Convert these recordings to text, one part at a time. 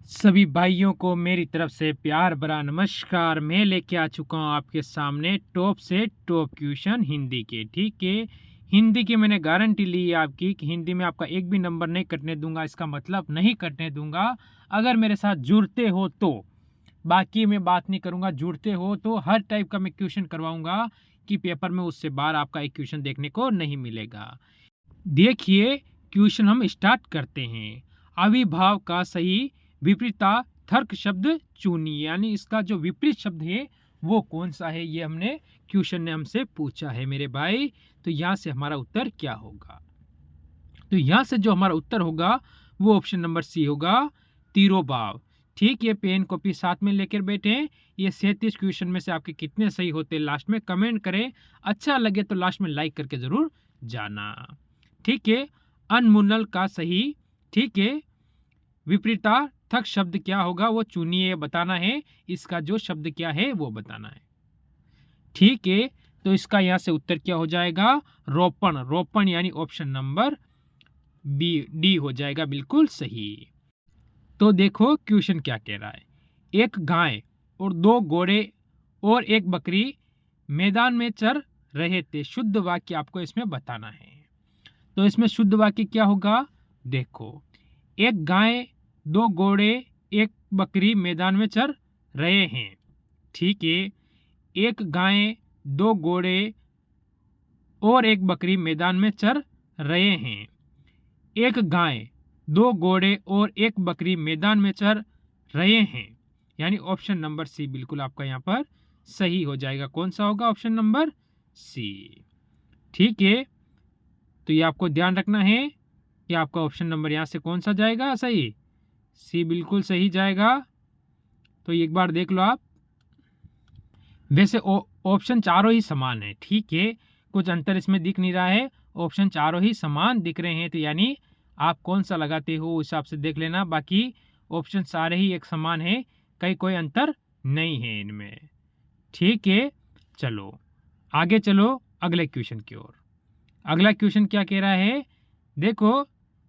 सभी भाइयों को मेरी तरफ से प्यार भरा नमस्कार। मैं लेके आ चुका हूँ आपके सामने टॉप से टॉप क्वेश्चन हिंदी के। ठीक है, हिंदी की मैंने गारंटी ली है आपकी कि हिंदी में आपका एक भी नंबर नहीं कटने दूंगा। इसका मतलब नहीं कटने दूंगा अगर मेरे साथ जुड़ते हो तो। बाकी मैं बात नहीं करूंगा, जुड़ते हो तो हर टाइप का मैं क्वेश्चन करवाऊंगा कि पेपर में उससे बाहर आपका एक क्वेश्चन देखने को नहीं मिलेगा। देखिए, क्वेश्चन हम स्टार्ट करते हैं। अविभाव का सही विपरीतार्थक शब्द चुनिए, यानी इसका जो विपरीत शब्द है वो कौन सा है, ये हमने क्वेश्चन ने हमसे पूछा है मेरे भाई। तो यहाँ से हमारा उत्तर क्या होगा? तो यहाँ से जो हमारा उत्तर होगा वो ऑप्शन नंबर सी होगा, तिरोभाव। ठीक है, पेन कॉपी साथ में लेकर बैठे। ये 37 क्वेश्चन में से आपके कितने सही होते हैं लास्ट में कमेंट करें। अच्छा लगे तो लास्ट में लाइक करके जरूर जाना। ठीक है, अनमुनल का सही, ठीक है, विपरीतार्थक शब्द क्या होगा वो चुनिए, बताना है। इसका जो शब्द क्या है वो बताना है। ठीक है, तो इसका यहाँ से उत्तर क्या हो जाएगा? रोपण। रोपण यानी ऑप्शन नंबर बी डी हो जाएगा बिल्कुल सही। तो देखो क्वेश्चन क्या कह रहा है। एक गाय और 2 घोड़े और 1 बकरी मैदान में चर रहे थे। शुद्ध वाक्य आपको इसमें बताना है। तो इसमें शुद्ध वाक्य क्या होगा? देखो, एक गाय, 2 घोड़े, 1 बकरी मैदान में चर रहे हैं। ठीक है, एक गाय, 2 घोड़े और 1 बकरी मैदान में चर रहे हैं। एक गाय, 2 घोड़े और 1 बकरी मैदान में चर रहे हैं, यानी ऑप्शन नंबर सी बिल्कुल आपका यहाँ पर सही हो जाएगा। कौन सा होगा? Option number C. ठीक है, तो ये आपको ध्यान रखना है कि आपका ऑप्शन नंबर यहाँ से कौन सा जाएगा सही? सी बिल्कुल सही जाएगा। तो एक बार देख लो आप। वैसे ऑप्शन चारों ही समान है। ठीक है, कुछ अंतर इसमें दिख नहीं रहा है, ऑप्शन चारों ही समान दिख रहे हैं। तो यानी आप कौन सा लगाते हो उस हिसाब से देख लेना। बाकी ऑप्शन सारे ही एक समान है, कहीं कोई अंतर नहीं है इनमें। ठीक है, चलो आगे चलो अगले क्वेश्चन की ओर। अगला क्वेश्चन क्या कह रहा है? देखो,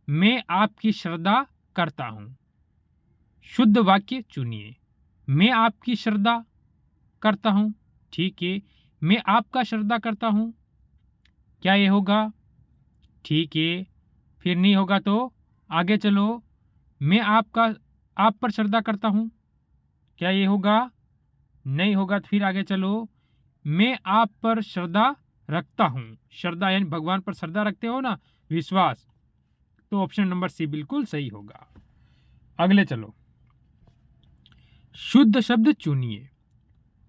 मैं आपकी श्रद्धा करता हूं। शुद्ध वाक्य चुनिए। मैं आपकी श्रद्धा करता हूं। ठीक है, मैं आपका श्रद्धा करता हूं, क्या ये होगा? ठीक है, फिर नहीं होगा तो आगे चलो। मैं आप पर श्रद्धा करता हूं, क्या ये होगा? नहीं होगा तो फिर आगे चलो। मैं आप पर श्रद्धा रखता हूं। श्रद्धा यानी भगवान पर श्रद्धा रखते हो ना, विश्वास। तो ऑप्शन नंबर सी बिल्कुल सही होगा। अगले चलो, शुद्ध शब्द चुनिए।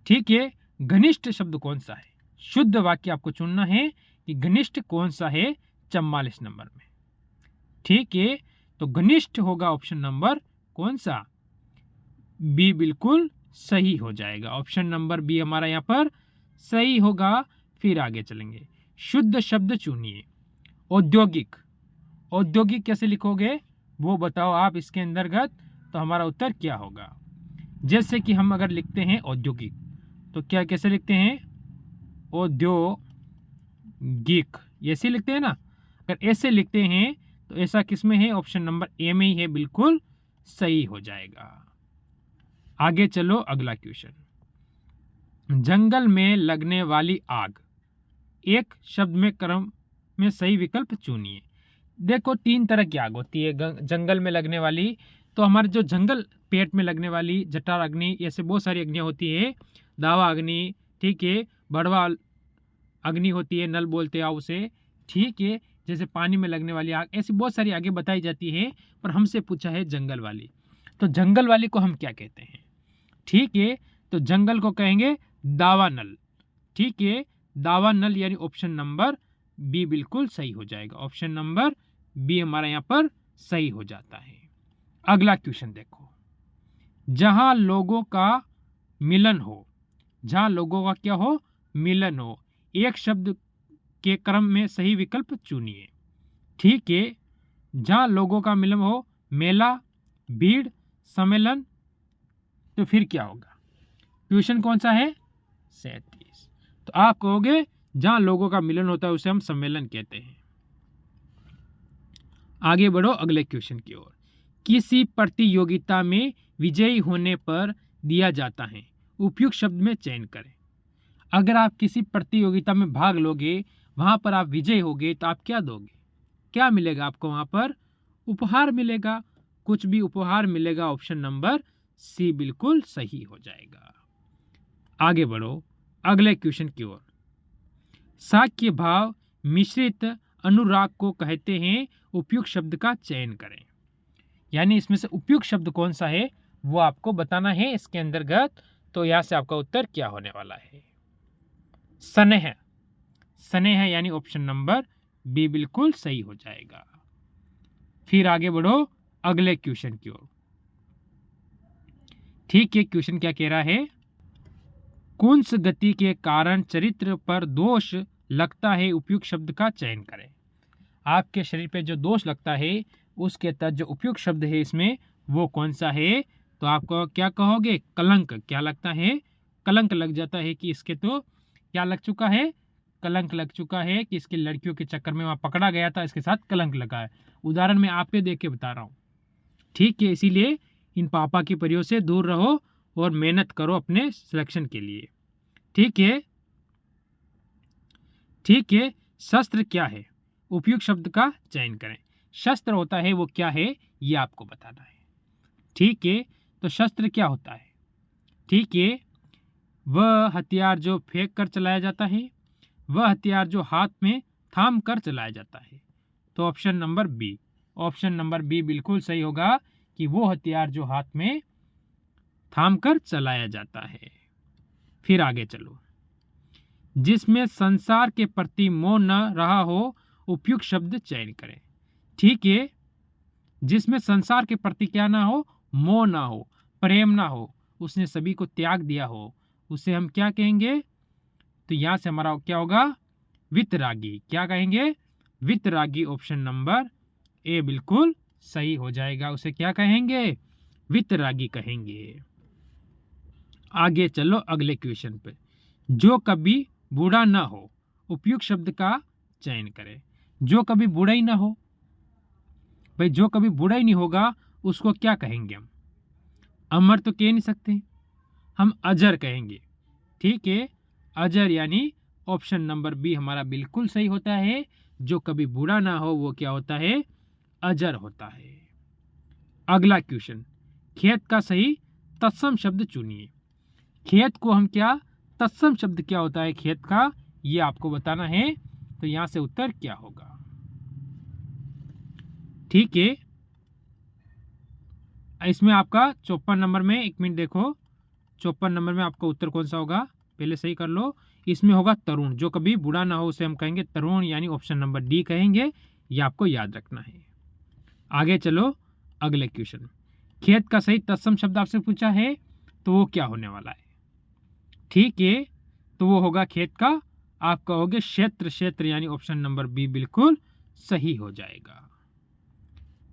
ठीक है, घनिष्ठ शब्द कौन सा है? शुद्ध वाक्य आपको चुनना है कि घनिष्ठ कौन सा है 44 नंबर में। ठीक है, तो घनिष्ठ होगा ऑप्शन नंबर कौन सा? बी बिल्कुल सही हो जाएगा। ऑप्शन नंबर बी हमारा यहाँ पर सही होगा। फिर आगे चलेंगे, शुद्ध शब्द चुनिए। औद्योगिक। औद्योगिक कैसे लिखोगे वो बताओ आप इसके अंतर्गत। तो हमारा उत्तर क्या होगा? जैसे कि हम अगर लिखते हैं औद्योगिक तो क्या कैसे लिखते हैं? औद्योगिक, ऐसे लिखते हैं ना। अगर ऐसे लिखते हैं तो ऐसा किसमें है? ऑप्शन नंबर ए में ही है, बिल्कुल सही हो जाएगा। आगे चलो अगला क्वेश्चन। जंगल में लगने वाली आग, एक शब्द में क्रम में सही विकल्प चुनिए। देखो, 3 तरह की आग होती है जंगल में लगने वाली। तो हमारे जो जंगल पेट में लगने वाली जठार अग्नि, ऐसे बहुत सारी अग्नियां होती है। दावा अग्नि, ठीक है, बड़वा अग्नि होती है, नल बोलते हैं उसे। ठीक है, जैसे पानी में लगने वाली आग, ऐसी बहुत सारी आगे बताई जाती है। पर हमसे पूछा है जंगल वाली, तो जंगल वाली को हम क्या कहते हैं? ठीक है, तो जंगल को कहेंगे दावा नल। ठीक है, दावा नल यानी ऑप्शन नंबर बी बिल्कुल सही हो जाएगा। ऑप्शन नंबर बी हमारा यहाँ पर सही हो जाता है। अगला क्वेश्चन देखो, जहां लोगों का मिलन हो। जहां लोगों का क्या हो? मिलन हो। एक शब्द के क्रम में सही विकल्प चुनिए। ठीक है, जहां लोगों का मिलन हो, मेला, भीड़, सम्मेलन। तो फिर क्या होगा? क्वेश्चन कौन सा है? 37। तो आप कहोगे जहां लोगों का मिलन होता है उसे हम सम्मेलन कहते हैं। आगे बढ़ो अगले क्वेश्चन की ओर। किसी प्रतियोगिता में विजयी होने पर दिया जाता है, उपयुक्त शब्द में चयन करें। अगर आप किसी प्रतियोगिता में भाग लोगे, वहां पर आप विजयी होगे, तो आप क्या दोगे? क्या मिलेगा आपको? वहां पर उपहार मिलेगा। कुछ भी उपहार मिलेगा। ऑप्शन नंबर सी बिल्कुल सही हो जाएगा। आगे बढ़ो अगले क्वेश्चन की ओर। साक्ष्य भाव मिश्रित अनुराग को कहते हैं, उपयुक्त शब्द का चयन करें। यानी इसमें से उपयुक्त शब्द कौन सा है वो आपको बताना है इसके अंतर्गत। तो यहां से आपका उत्तर क्या होने वाला है? स्नेह। स्नेह यानी ऑप्शन नंबर बी बिल्कुल सही हो जाएगा। फिर आगे बढ़ो अगले क्वेश्चन की ओर। ठीक है, क्वेश्चन क्या कह रहा है? कुंस गति के कारण चरित्र पर दोष लगता है, उपयुक्त शब्द का चयन करें। आपके शरीर पे जो दोष लगता है उसके तहत जो उपयुक्त शब्द है इसमें वो कौन सा है? तो आपको क्या कहोगे? कलंक। क्या लगता है? कलंक लग जाता है कि इसके तो क्या लग चुका है? कलंक लग चुका है कि इसके लड़कियों के चक्कर में वहां पकड़ा गया था, इसके साथ कलंक लगा है। उदाहरण मैं आपके देख के बता रहा हूँ। ठीक है, इसीलिए इन पापा की परियों से दूर रहो और मेहनत करो अपने सिलेक्शन के लिए। ठीक है, ठीक है। शस्त्र क्या है? उपयुक्त शब्द का चयन करें। शस्त्र होता है वो क्या है ये आपको बताना है। ठीक है, तो शस्त्र क्या होता है? ठीक है, वह हथियार जो फेंक कर चलाया जाता है, वह हथियार जो हाथ में थाम कर चलाया जाता है। तो option number B, option number B बिल्कुल सही होगा कि वो हथियार जो हाथ में थाम कर चलाया जाता है। फिर आगे चलो। जिसमें संसार के प्रति मोह न रहा हो, उपयुक्त शब्द चयन करें। ठीक है, जिसमें संसार के प्रति क्या ना हो? मोह ना हो, प्रेम ना हो, उसने सभी को त्याग दिया हो, उसे हम क्या कहेंगे? तो यहां से हमारा क्या होगा? वितरागी। क्या कहेंगे? वितरागी। ऑप्शन नंबर ए बिल्कुल सही हो जाएगा। उसे क्या कहेंगे? वितरागी कहेंगे। आगे चलो अगले क्वेश्चन पे। जो कभी बूढ़ा ना हो, उपयुक्त शब्द का चयन करें। जो कभी बूढ़ा ही ना हो, भाई जो कभी बूढ़ा ही नहीं होगा उसको क्या कहेंगे हम? अमर तो कह नहीं सकते, हम अजर कहेंगे। ठीक है, अजर यानी ऑप्शन नंबर बी हमारा बिल्कुल सही होता है। जो कभी बूढ़ा ना हो वो क्या होता है? अजर होता है। अगला क्वेश्चन। खेत का सही तत्सम शब्द चुनिए। खेत को हम क्या, तत्सम शब्द क्या होता है खेत का, ये आपको बताना है। तो यहां से उत्तर क्या होगा? ठीक है, इसमें आपका 54 नंबर में, एक मिनट देखो, 54 नंबर में आपका उत्तर कौन सा होगा? पहले सही कर लो। इसमें होगा तरुण। जो कभी बूढ़ा ना हो उसे हम कहेंगे तरुण, यानी ऑप्शन नंबर डी कहेंगे। ये आपको याद रखना है। आगे चलो अगले क्वेश्चन। खेत का सही तत्सम शब्द आपसे पूछा है, तो वो क्या होने वाला है? ठीक है, तो वो होगा खेत का, आप कहोगे क्षेत्र। क्षेत्र यानी ऑप्शन नंबर बी बिल्कुल सही हो जाएगा।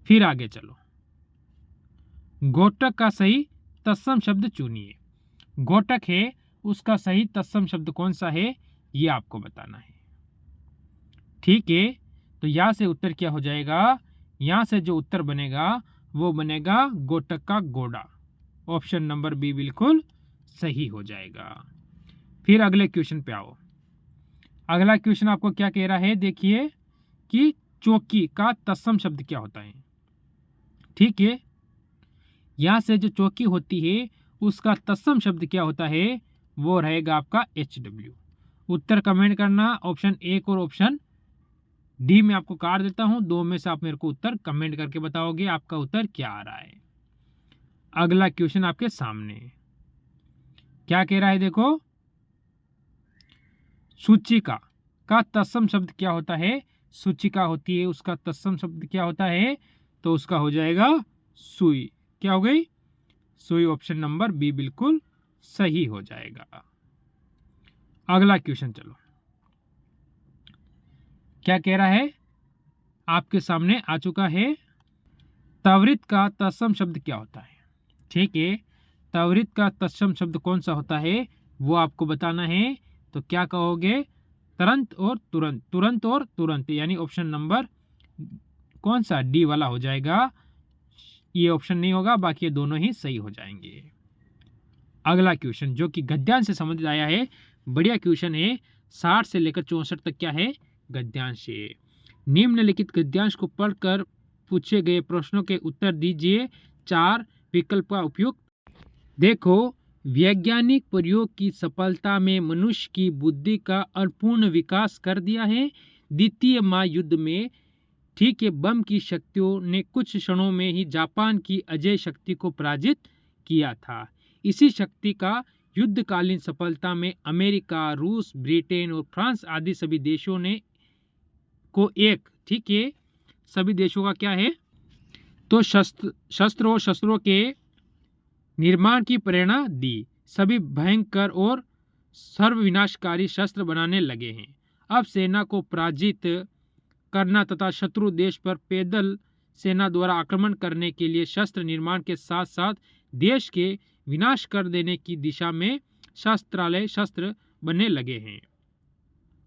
फिर आगे चलो। घोटक का सही तत्सम शब्द चुनिए। घोटक है, उसका सही तत्सम शब्द कौन सा है ये आपको बताना है। ठीक है, तो यहां से उत्तर क्या हो जाएगा? यहां से जो उत्तर बनेगा वो बनेगा घोटक का घोड़ा। ऑप्शन नंबर बी बिल्कुल सही हो जाएगा। फिर अगले क्वेश्चन पे आओ। अगला क्वेश्चन आपको क्या कह रहा है? देखिए कि चौकी का तत्सम शब्द क्या होता है। ठीक है, यहां से जो चौकी होती है उसका तत्सम शब्द क्या होता है? वो रहेगा आपका HW। उत्तर कमेंट करना। ऑप्शन ए और ऑप्शन डी में आपको काट देता हूं, दो में से आप मेरे को उत्तर कमेंट करके बताओगे आपका उत्तर क्या आ रहा है। अगला क्वेश्चन आपके सामने क्या कह रहा है? देखो, सूचिका का तत्सम शब्द क्या होता है? सूचिका होती है, उसका तत्सम शब्द क्या होता है? तो उसका हो जाएगा सुई। क्या हो गई? सुई। ऑप्शन नंबर बी बिल्कुल सही हो जाएगा। अगला क्वेश्चन चलो, क्या कह रहा है? आपके सामने आ चुका है। त्वरित का तत्सम शब्द क्या होता है? ठीक है, त्वरित का तत्सम शब्द कौन सा होता है वो आपको बताना है। तो क्या कहोगे? तुरंत और तुरंत। तुरंत और तुरंत, यानी ऑप्शन नंबर कौन सा? डी वाला हो जाएगा। ये ऑप्शन नहीं होगा, बाकी ये दोनों ही सही हो जाएंगे। अगला क्वेश्चन जो कि गद्यांश से समझ आया है, बढ़िया क्वेश्चन है। 60 से लेकर 64 तक क्या है, गद्यांश है। निम्नलिखित गद्यांश को पढ़कर पूछे गए प्रश्नों के उत्तर दीजिए। 4 विकल्प का उपयोग। देखो, वैज्ञानिक प्रयोग की सफलता में मनुष्य की बुद्धि का अपूर्ण विकास कर दिया है। द्वितीय महायुद्ध में ठीक है, बम की शक्तियों ने कुछ क्षणों में ही जापान की अजय शक्ति को पराजित किया था। इसी शक्ति का युद्धकालीन सफलता में अमेरिका, रूस, ब्रिटेन और फ्रांस आदि सभी देशों ने को एक, ठीक है, सभी देशों का क्या है, तो शस्त्र और शस्त्रों के निर्माण की प्रेरणा दी। सभी भयंकर और सर्वविनाशकारी शस्त्र बनाने लगे हैं। अब सेना को पराजित करना तथा शत्रु देश पर पैदल सेना द्वारा आक्रमण करने के लिए शस्त्र निर्माण के साथ साथ देश के विनाश कर देने की दिशा में शस्त्र बनने लगे हैं।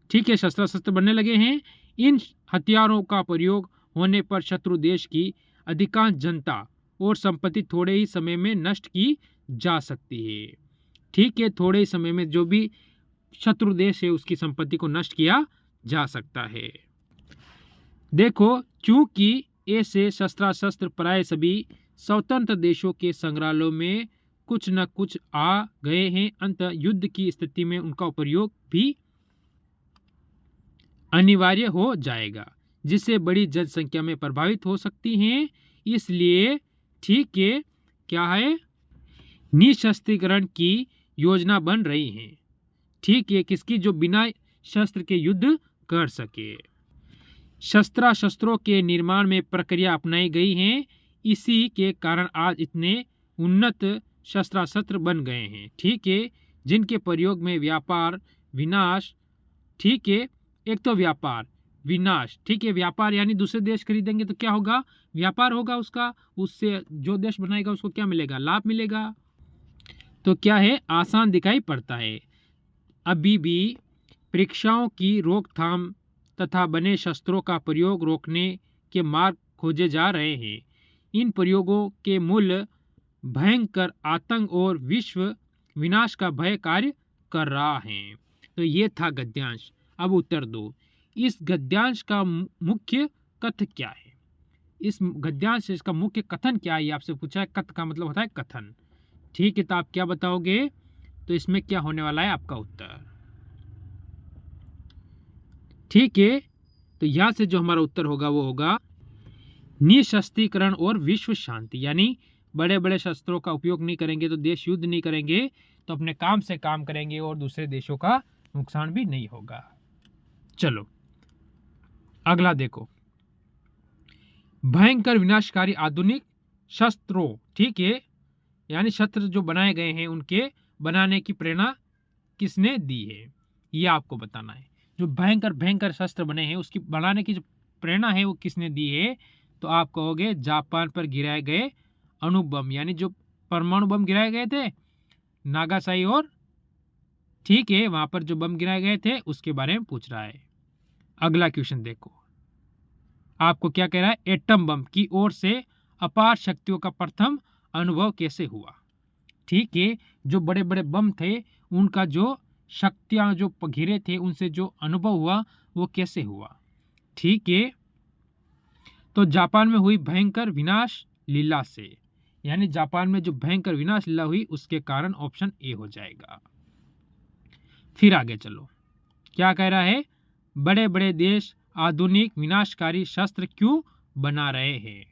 ठीक है, शस्त्र बनने लगे हैं। इन हथियारों का प्रयोग होने पर शत्रु देश की अधिकांश जनता और संपत्ति थोड़े ही समय में नष्ट की जा सकती है। ठीक है, थोड़े ही समय में जो भी शत्रु देश है उसकी संपत्ति को नष्ट किया जा सकता है। देखो, चूंकि ऐसे शस्त्र प्राय सभी स्वतंत्र देशों के संग्रहालयों में कुछ न कुछ आ गए हैं, अंततः युद्ध की स्थिति में उनका प्रयोग भी अनिवार्य हो जाएगा, जिससे बड़ी जनसंख्या में प्रभावित हो सकती हैं। इसलिए ठीक है, क्या है, निशस्त्रीकरण की योजना बन रही है। ठीक है, किसकी, जो बिना शस्त्र के युद्ध कर सके। शस्त्रों के निर्माण में प्रक्रिया अपनाई गई है। इसी के कारण आज इतने उन्नत शस्त्र बन गए हैं। ठीक है, जिनके प्रयोग में व्यापार विनाश, ठीक है, एक तो व्यापार विनाश, ठीक है, व्यापार यानी दूसरे देश खरीदेंगे तो क्या होगा, व्यापार होगा उसका, उससे जो देश बनाएगा उसको क्या मिलेगा, लाभ मिलेगा। तो क्या है, आसान दिखाई पड़ता है। अभी भी परीक्षाओं की रोकथाम तथा बने शस्त्रों का प्रयोग रोकने के मार्ग खोजे जा रहे हैं। इन प्रयोगों के मूल भयंकर आतंक और विश्व विनाश का भय कार्य कर रहा है। तो ये था गद्यांश। अब उत्तर दो, इस गद्यांश का मुख्य कथन क्या है। इस गद्यांश से इसका मुख्य कथन क्या है, ये आपसे पूछा है। कथ का मतलब होता है कथन। ठीक है, तो आप क्या बताओगे, तो इसमें क्या होने वाला है आपका उत्तर। ठीक है, तो यहां से जो हमारा उत्तर होगा वो होगा निशस्त्रीकरण और विश्व शांति, यानी बड़े बड़े शस्त्रों का उपयोग नहीं करेंगे तो देश युद्ध नहीं करेंगे, तो अपने काम से काम करेंगे और दूसरे देशों का नुकसान भी नहीं होगा। चलो अगला देखो, भयंकर विनाशकारी आधुनिक शस्त्रों, ठीक है, यानी शस्त्र जो बनाए गए हैं उनके बनाने की प्रेरणा किसने दी है, ये आपको बताना है। जो भयंकर शस्त्र बने हैं उसकी बनाने की जो प्रेरणा है वो किसने दी है, तो आप कहोगे जापान पर गिराए गए अणु बम, यानी जो परमाणु बम गिराए गए थे नागासाकी और, ठीक है, वहां पर जो बम गिराए गए थे उसके बारे में पूछ रहा है। अगला क्वेश्चन देखो, आपको क्या कह रहा है, एटम बम की ओर से अपार शक्तियों का प्रथम अनुभव कैसे हुआ। ठीक है, जो बड़े बड़े बम थे उनका जो शक्तियां जो घिरे थे उनसे जो अनुभव हुआ वो कैसे हुआ। ठीक है, तो जापान में हुई भयंकर विनाश लीला से, यानी जापान में जो भयंकर विनाश लीला हुई उसके कारण ऑप्शन ए हो जाएगा। फिर आगे चलो, क्या कह रहा है, बड़े बड़े देश आधुनिक विनाशकारी शस्त्र क्यों बना रहे हैं।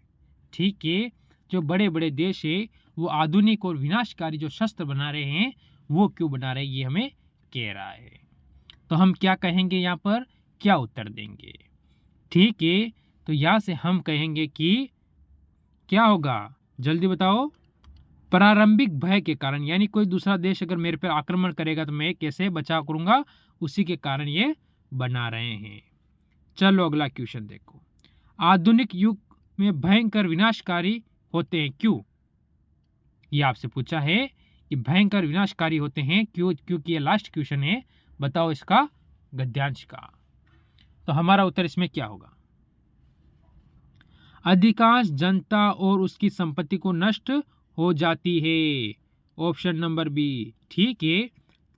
ठीक है, जो बड़े बड़े देश है वो आधुनिक और विनाशकारी जो शस्त्र बना रहे हैं वो क्यों बना रहे हैं, ये हमें कह रहा है। तो हम क्या कहेंगे, यहाँ पर क्या उत्तर देंगे। ठीक है, तो यहाँ से हम कहेंगे कि क्या होगा, जल्दी बताओ, प्रारंभिक भय के कारण, यानी कोई दूसरा देश अगर मेरे पर आक्रमण करेगा तो मैं कैसे बचाव करूंगा, उसी के कारण ये बना रहे हैं। चलो अगला क्वेश्चन देखो, आधुनिक युग में भयंकर विनाशकारी होते हैं क्यों, ये आपसे पूछा है कि भयंकर विनाशकारी होते हैं क्यों, क्योंकि ये लास्ट क्वेश्चन है। बताओ इसका गद्यांश का, तो हमारा उत्तर इसमें क्या होगा। अधिकांश जनता और उसकी संपत्ति को नष्ट हो जाती है। Option number B. ठीक है,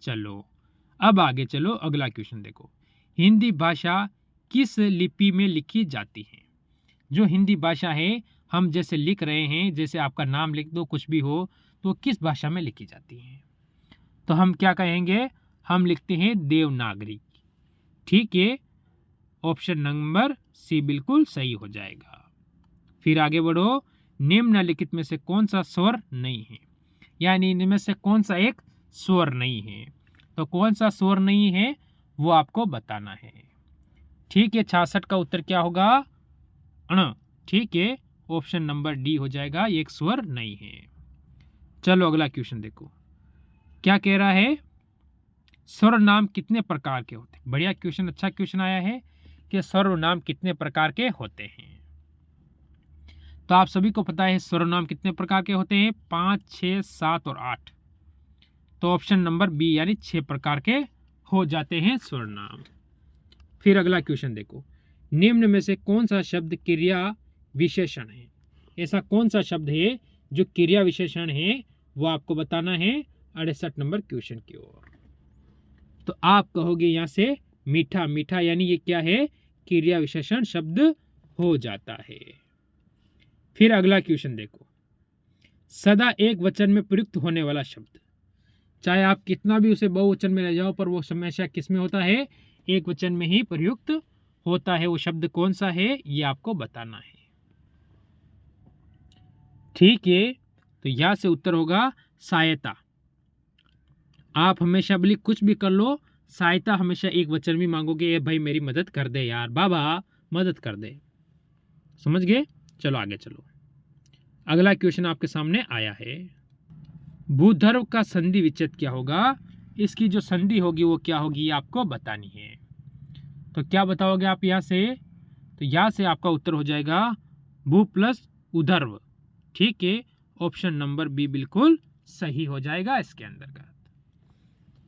चलो अब आगे चलो, अगला क्वेश्चन देखो। हिंदी भाषा किस लिपि में लिखी जाती है? जो हिंदी भाषा है, हम जैसे लिख रहे हैं, जैसे आपका नाम लिख दो, कुछ भी हो, तो किस भाषा में लिखी जाती है? तो हम क्या कहेंगे? हम लिखते हैं देवनागरी। ठीक है, ऑप्शन नंबर सी बिल्कुल सही हो जाएगा। फिर आगे बढ़ो। निम्नलिखित में से कौन सा स्वर नहीं है? यानी इनमें से कौन सा एक स्वर नहीं है? तो कौन सा स्वर नहीं है वो आपको बताना है। ठीक है, 66 का उत्तर क्या होगा? अण। ठीक है, ऑप्शन नंबर डी हो जाएगा, एक स्वर नहीं है। चलो अगला क्वेश्चन देखो, क्या कह रहा है? सर्वनाम कितने प्रकार के होते हैं? बढ़िया क्वेश्चन, अच्छा क्वेश्चन आया है कि सर्वनाम कितने प्रकार के होते हैं। तो आप सभी को पता है सर्वनाम कितने प्रकार के होते हैं? 5, 6, 7 और 8। तो ऑप्शन नंबर बी यानी 6 प्रकार के हो जाते हैं सर्वनाम। फिर अगला क्वेश्चन देखो, निम्न में से कौन सा शब्द क्रिया विशेषण है? ऐसा कौन सा शब्द है जो क्रिया विशेषण है, वो आपको बताना है 68 नंबर क्वेश्चन की ओर। तो आप कहोगे यहां से मीठा। मीठा यानी ये क्या है? क्रिया विशेषण शब्द हो जाता है। फिर अगला क्वेश्चन देखो, सदा एक वचन में प्रयुक्त होने वाला शब्द, चाहे आप कितना भी उसे बहुवचन में ले जाओ, पर वो हमेशा किस में होता है? एक वचन में ही प्रयुक्त होता है। वो शब्द कौन सा है ये आपको बताना है। ठीक है, तो यहां से उत्तर होगा सहायता। आप हमेशा बोली कुछ भी कर लो, सहायता हमेशा एक वचन में मांगोगे, ये भाई मेरी मदद कर दे यार, बाबा मदद कर दे। समझ गए? चलो आगे चलो, अगला क्वेश्चन आपके सामने आया है। भूधर्व का संधि विच्छेद क्या होगा? इसकी जो संधि होगी वो क्या होगी आपको बतानी है। तो क्या बताओगे आप यहाँ से? तो यहाँ से आपका उत्तर हो जाएगा भू प्लस उधर्व। ठीक है, ऑप्शन नंबर बी बिल्कुल सही हो जाएगा इसके अंदर का।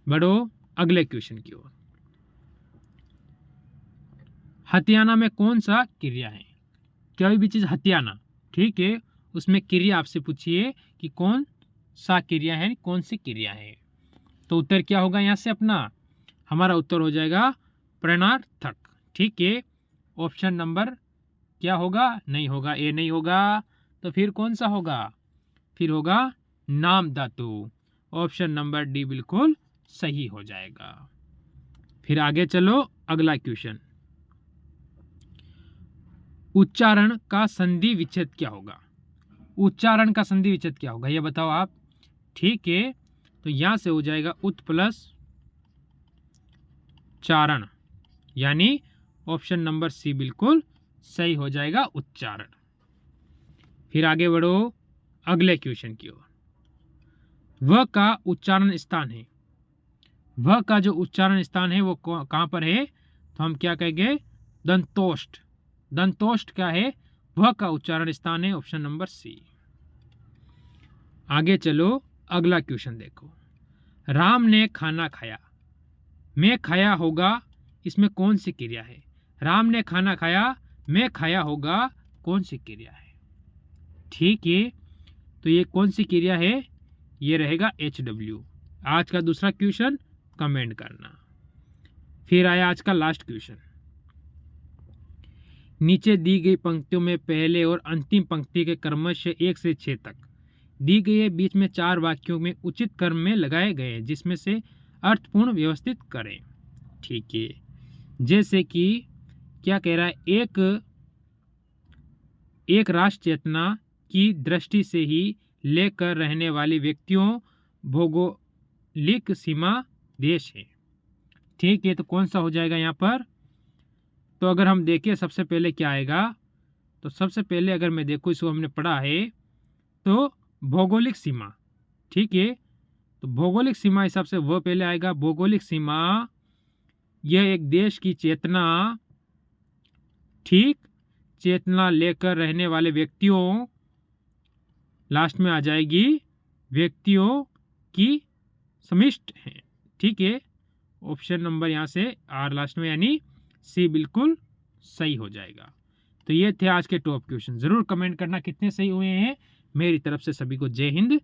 बढ़ो अगले क्वेश्चन की ओर। हथियाना में कौन सा क्रिया है? कोई भी चीज हथियाना, ठीक है, उसमें क्रिया आपसे पूछिए कि कौन सा क्रिया है, कौन सी क्रिया है। तो उत्तर क्या होगा यहाँ से अपना? हमारा उत्तर हो जाएगा प्रणार्थक। ठीक है, ऑप्शन नंबर क्या होगा? नहीं होगा, ए नहीं होगा, तो फिर कौन सा होगा? फिर होगा नाम धातु। ऑप्शन नंबर डी बिल्कुल सही हो जाएगा। फिर आगे चलो, अगला क्वेश्चन, उच्चारण का संधि विच्छेद क्या होगा? उच्चारण का संधि विच्छेद क्या होगा ये बताओ आप। ठीक है, तो यहां से हो जाएगा उत प्लस चारण, यानी ऑप्शन नंबर सी बिल्कुल सही हो जाएगा, उच्चारण। फिर आगे बढ़ो अगले क्वेश्चन की ओर। वह का उच्चारण स्थान है, वह का जो उच्चारण स्थान है वो कहां पर है? तो हम क्या कहेंगे? दंतोष्ठ। दंतोष्ठ क्या है? वह का उच्चारण स्थान है, ऑप्शन नंबर सी। आगे चलो अगला क्वेश्चन देखो, राम ने खाना खाया, मैं खाया होगा, इसमें कौन सी क्रिया है? राम ने खाना खाया, मैं खाया होगा, कौन सी क्रिया है? ठीक है, तो ये कौन सी क्रिया है? ये रहेगा HW। आज का दूसरा क्वेश्चन कमेंट करना। फिर आया आज का लास्ट क्वेश्चन, नीचे दी गई पंक्तियों में पहले और अंतिम पंक्ति के क्रमशः 1 से 6 तक दी गई है, बीच में 4 वाक्यों में उचित क्रम में लगाए गए, जिसमें से अर्थपूर्ण व्यवस्थित करें। ठीक है, जैसे कि क्या कह रहा है? एक राष्ट्र चेतना की दृष्टि से ही लेकर रहने वाले व्यक्तियों भौगोलिक सीमा देश है। ठीक है, तो कौन सा हो जाएगा यहाँ पर? तो अगर हम देखें सबसे पहले क्या आएगा, तो सबसे पहले अगर मैं देखूँ, इसको हमने पढ़ा है तो भौगोलिक सीमा। ठीक है, तो भौगोलिक सीमा हिसाब से वो पहले आएगा। भौगोलिक सीमा यह एक देश की चेतना, ठीक, चेतना लेकर रहने वाले व्यक्तियों, लास्ट में आ जाएगी व्यक्तियों की समिष्ट है। ठीक है, ऑप्शन नंबर यहाँ से आर लास्ट में, यानी सी बिल्कुल सही हो जाएगा। तो ये थे आज के टॉप क्वेश्चन। ज़रूर कमेंट करना कितने सही हुए हैं। मेरी तरफ से सभी को जय हिंद